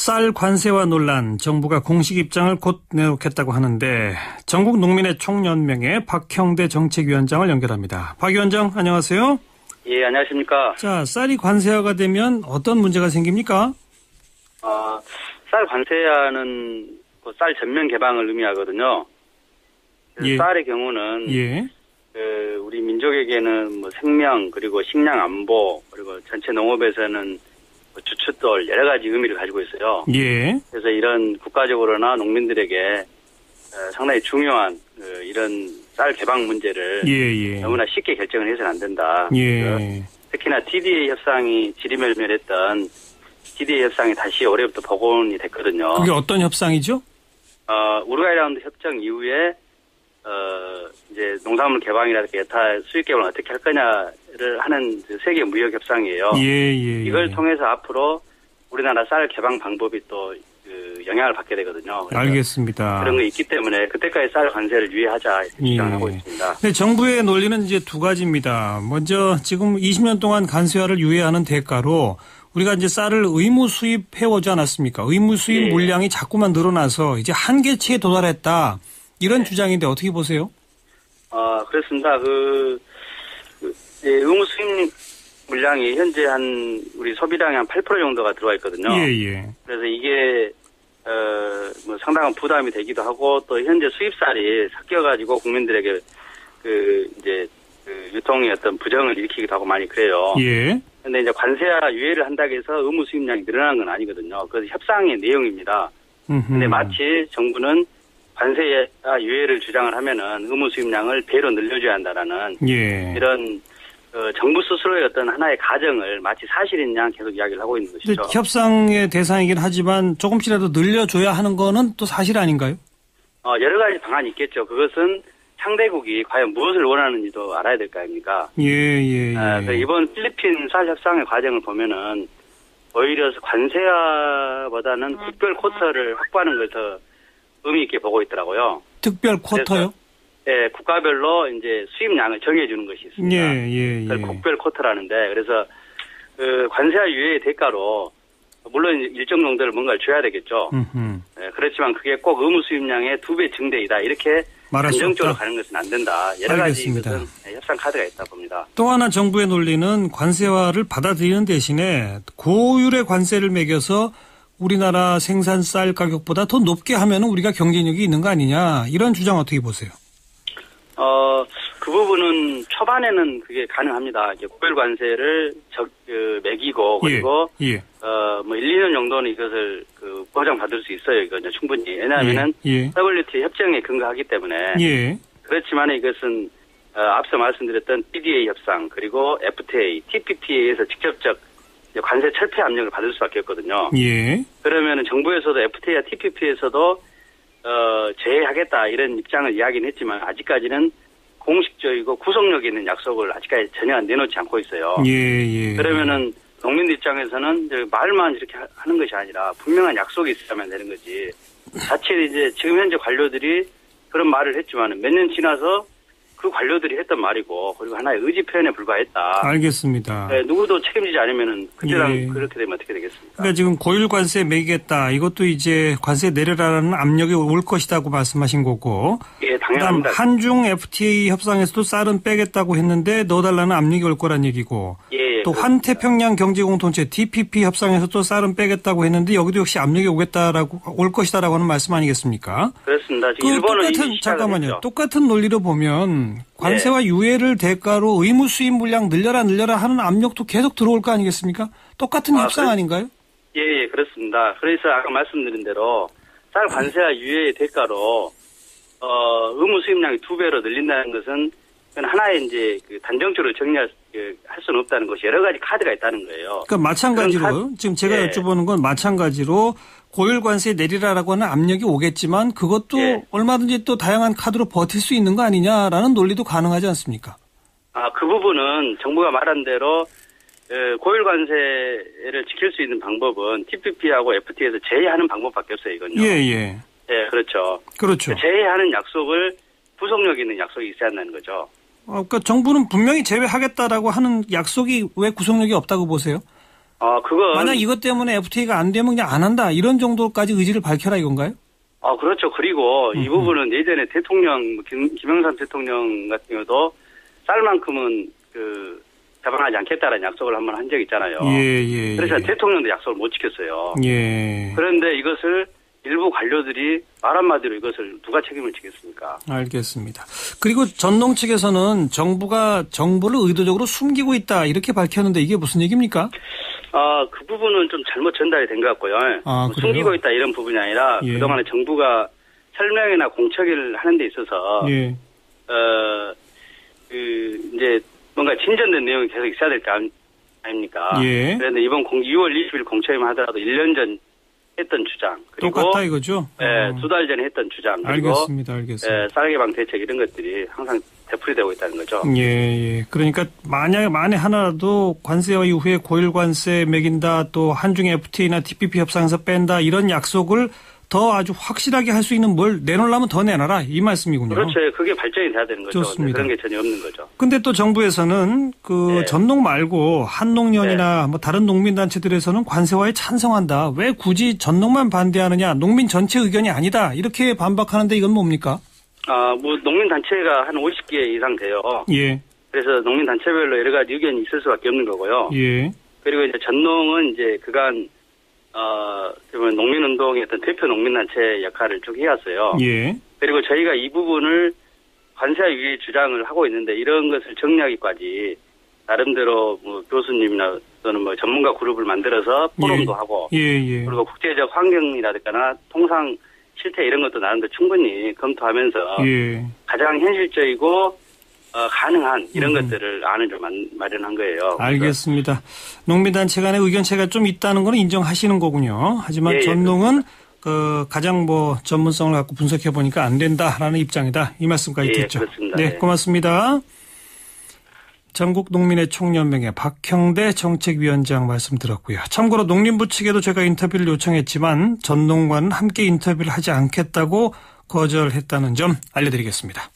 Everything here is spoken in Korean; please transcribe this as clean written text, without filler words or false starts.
쌀 관세와 논란, 정부가 공식 입장을 곧 내놓겠다고 하는데 전국 농민의 총연맹의 박형대 정책위원장을 연결합니다. 박 위원장, 안녕하세요. 예, 안녕하십니까. 자, 쌀이 관세화가 되면 어떤 문제가 생깁니까? 쌀 관세화는 쌀 전면 개방을 의미하거든요. 예. 쌀의 경우는 예. 우리 민족에게는 생명 그리고 식량 안보 그리고 전체 농업에서는 주춧돌 여러 가지 의미를 가지고 있어요. 예. 그래서 이런 국가적으로나 농민들에게 상당히 중요한 이런 쌀 개방 문제를 예. 너무나 쉽게 결정을 해서는 안 된다. 예. 특히나 TDA 협상이 지리멸멸했던 TDA 협상이 다시 올해부터 복원이 됐거든요. 그게 어떤 협상이죠? 우루과이 라운드 협정 이후에 이제 농산물 개방이라든가 여타 수입 개방을 어떻게 할 거냐를 하는 세계 무역 협상이에요. 예. 이걸 통해서 앞으로 우리나라 쌀 개방 방법이 또 영향을 받게 되거든요. 알겠습니다. 그런 거 있기 때문에 그때까지 쌀 관세를 유예하자 이렇게 주장하고 있습니다. 네, 정부의 논리는 이제 두 가지입니다. 먼저 지금 20년 동안 관세화를 유예하는 대가로 우리가 이제 쌀을 의무 수입해오지 않았습니까? 의무 수입 물량이 자꾸만 늘어나서 이제 한계치에 도달했다. 이런 주장인데 어떻게 보세요? 그렇습니다. 의무 수입 물량이 현재 우리 소비량의 한 8% 정도가 들어와 있거든요. 예. 그래서 이게, 상당한 부담이 되기도 하고 또 현재 수입쌀이 섞여가지고 국민들에게 유통의 어떤 부정을 일으키기도 하고 많이 그래요. 예. 근데 이제 관세와 유예를 한다고 해서 의무 수입량이 늘어나는 건 아니거든요. 그래서 협상의 내용입니다. 근데 마치 정부는 관세와 유예를 주장을 하면은 의무 수입량을 배로 늘려줘야 한다라는 이런 정부 스스로의 어떤 하나의 가정을 마치 사실인 양 계속 이야기를 하고 있는 것이죠. 협상의 대상이긴 하지만 조금씩이라도 늘려줘야 하는 거는 또 사실 아닌가요? 여러 가지 방안이 있겠죠. 그것은 상대국이 과연 무엇을 원하는지도 알아야 될 거 아닙니까? 예. 이번 필리핀 쌀 협상의 과정을 보면은 오히려 관세화보다는 특별 쿼터를 확보하는 걸 더 의미 있게 보고 있더라고요. 특별 쿼터요? 네, 국가별로 이제 수입량을 정해주는 것이 있습니다. 예. 그걸 국별 쿼터라는데 그래서 관세와 유예의 대가로 물론 일정 정도를 뭔가를 줘야 되겠죠. 네, 그렇지만 그게 꼭 의무 수입량의 2배 증대이다 이렇게 단정적으로 가는 것은 안 된다. 여러 알겠습니다. 가지 것은 협상 카드가 있다 봅니다. 또 하나 정부의 논리는 관세화를 받아들이는 대신에 고율의 관세를 매겨서 우리나라 생산 쌀 가격보다 더 높게 하면 우리가 경쟁력이 있는 거 아니냐 이런 주장 어떻게 보세요? 그 부분은 초반에는 그게 가능합니다. 고별 관세를 매기고 그리고 1, 2년 정도는 이것을 보장받을 수 있어요. 이거는 충분히. 왜냐하면은 WTO 협정에 근거하기 때문에. 그렇지만 이것은 앞서 말씀드렸던 TDA 협상 그리고 FTA, TPP에서 직접적 관세 철폐 압력을 받을 수밖에 없거든요. 그러면은 정부에서도 FTA와 TPP에서도 제외하겠다 이런 입장을 이야기는 했지만 아직까지는 공식적이고 구속력 있는 약속을 아직까지 전혀 내놓지 않고 있어요. 그러면은 농민들 입장에서는 말만 이렇게 하는 것이 아니라 분명한 약속이 있어야만 되는 거지. 자칫 이제 지금 현재 관료들이 그런 말을 했지만 몇 년 지나서 그 관료들이 했던 말이고 그리고 하나의 의지 표현에 불과했다. 알겠습니다. 네, 누구도 책임지지 않으면은 그때랑 그렇게 되면 어떻게 되겠습니까? 그러니까 지금 고율 관세 매기겠다. 이것도 이제 관세 내려라라는 압력이 올 것이라고 말씀하신 거고. 당연합니다. 한중 FTA 협상에서도 쌀은 빼겠다고 했는데 넣어달라는 압력이 올 거란 얘기고. 또 환태평양 경제공동체 TPP 협상에서도 쌀은 빼겠다고 했는데 여기도 역시 압력이 올 것이다라고 하는 말씀 아니겠습니까? 그렇습니다. 지금 일본은 잠깐만요. 똑같은 논리로 보면 관세와 유예를 대가로 의무 수입 물량 늘려라 하는 압력도 계속 들어올 거 아니겠습니까? 똑같은 협상 아닌가요? 그렇습니다. 그래서 아까 말씀드린 대로 쌀 관세와 유예의 대가로 의무 수입량이 2배로 늘린다는 것은 하나의 이제 단정적으로 정리할 수는 없다는 것이 여러 가지 카드가 있다는 거예요. 그러니까 마찬가지로 지금 제가 여쭤보는 건 마찬가지로 고율 관세 내리라라고 하는 압력이 오겠지만 그것도 얼마든지 또 다양한 카드로 버틸 수 있는 거 아니냐라는 논리도 가능하지 않습니까? 그 부분은 정부가 말한 대로 고율 관세를 지킬 수 있는 방법은 TPP하고 FTA에서 제외하는 방법밖에 없어요, 이건요. 그렇죠. 제외하는 약속을 구속력 있는 약속이 있어야 한다는 거죠. 그러니까 정부는 분명히 제외하겠다라고 하는 약속이 왜 구속력이 없다고 보세요? 그건. 만약 이것 때문에 FTA가 안 되면 그냥 안 한다. 이런 정도까지 의지를 밝혀라 이건가요? 그렇죠. 그리고 이 부분은 예전에 대통령, 김영삼 대통령 같은 경우도 쌀만큼은 배반하지 않겠다라는 약속을 한번 한 적이 있잖아요. 예. 그래서 대통령도 약속을 못 지켰어요. 예. 그런데 이것을 일부 관료들이 말 한마디로 이것을 누가 책임을 지겠습니까? 알겠습니다. 그리고 전농 측에서는 정부를 의도적으로 숨기고 있다 이렇게 밝혔는데 이게 무슨 얘기입니까? 그 부분은 좀 잘못 전달이 된 것 같고요. 숨기고 있다 이런 부분이 아니라 예. 그동안에 정부가 설명이나 공척을 하는 데 있어서 예. 이제 뭔가 진전된 내용이 계속 있어야 될 거 아닙니까? 예. 그런데 이번 6월 20일 공처회만 하더라도 1년 전 했던 주장. 그리고 똑같다 이거죠? 네, 2달 전에 했던 주장. 그리고 알겠습니다. 쌀 개방 대책 이런 것들이 항상 되풀이되고 있다는 거죠. 예. 그러니까 만에 하나라도 관세와 이후에 고일 관세 매긴다 또 한중 FTA나 TPP 협상에서 뺀다 이런 약속을 더 아주 확실하게 할 수 있는 뭘 내놓으려면 더 내놔라 이 말씀이군요. 그렇죠. 그게 발전이 돼야 되는 거죠. 좋습니다. 그런 게 전혀 없는 거죠. 근데 또 정부에서는 네. 전농 말고 한농연이나 뭐 다른 농민단체들에서는 관세화에 찬성한다. 왜 굳이 전농만 반대하느냐. 농민 전체 의견이 아니다. 이렇게 반박하는데 이건 뭡니까? 농민단체가 한 50개 이상 돼요. 예. 그래서 농민단체별로 여러 가지 의견이 있을 수밖에 없는 거고요. 예. 그리고 이제 전농은 이제 그간 농민운동의 어떤 대표 농민단체 역할을 쭉 해왔어요. 예. 그리고 저희가 이 부분을 관세와 유예 주장을 하고 있는데 이런 것을 정리하기까지 나름대로 교수님이나 또는 전문가 그룹을 만들어서 포럼도 하고 예. 그리고 국제적 환경이라든가 통상 실태 이런 것도 나름대로 충분히 검토하면서 가장 현실적이고 가능한 이런 것들을 안을 좀 마련한 거예요. 알겠습니다. 농민단체 간의 의견차가 좀 있다는 건 인정하시는 거군요. 하지만 전농은 가장 전문성을 갖고 분석해 보니까 안 된다라는 입장이다. 이 말씀까지 듣죠. 그렇습니다. 네, 고맙습니다. 전국 농민의 총연맹의 박형대 정책위원장 말씀 들었고요. 참고로 농림부 측에도 제가 인터뷰를 요청했지만 전농과는 함께 인터뷰를 하지 않겠다고 거절했다는 점 알려드리겠습니다.